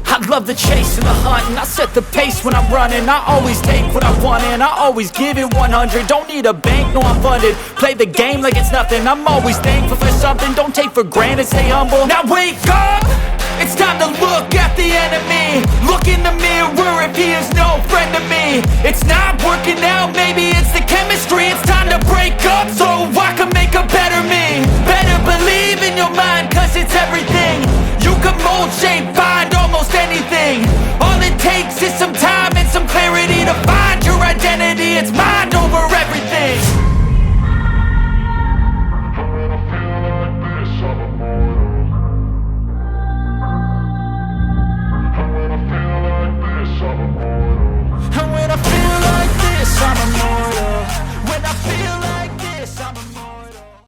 I love the chase and the hunt, and I set the pace when I'm running. I always take what I want and I always give it 100. Don't need a bank, no I'm funded. Play the game like it's nothing. I'm always thankful for something. Don't take for granted, stay humble. Now wake up! It's time to look at the enemy. Look in the mirror if he is no friend to me. It's not working out, maybe it's the chemistry. It's time to break up so I can make a better me. Better believe in your mind, cause it's everything. You can mold, shape, find almost anything. All it takes is some time and some clarity to find your identity. It's mine.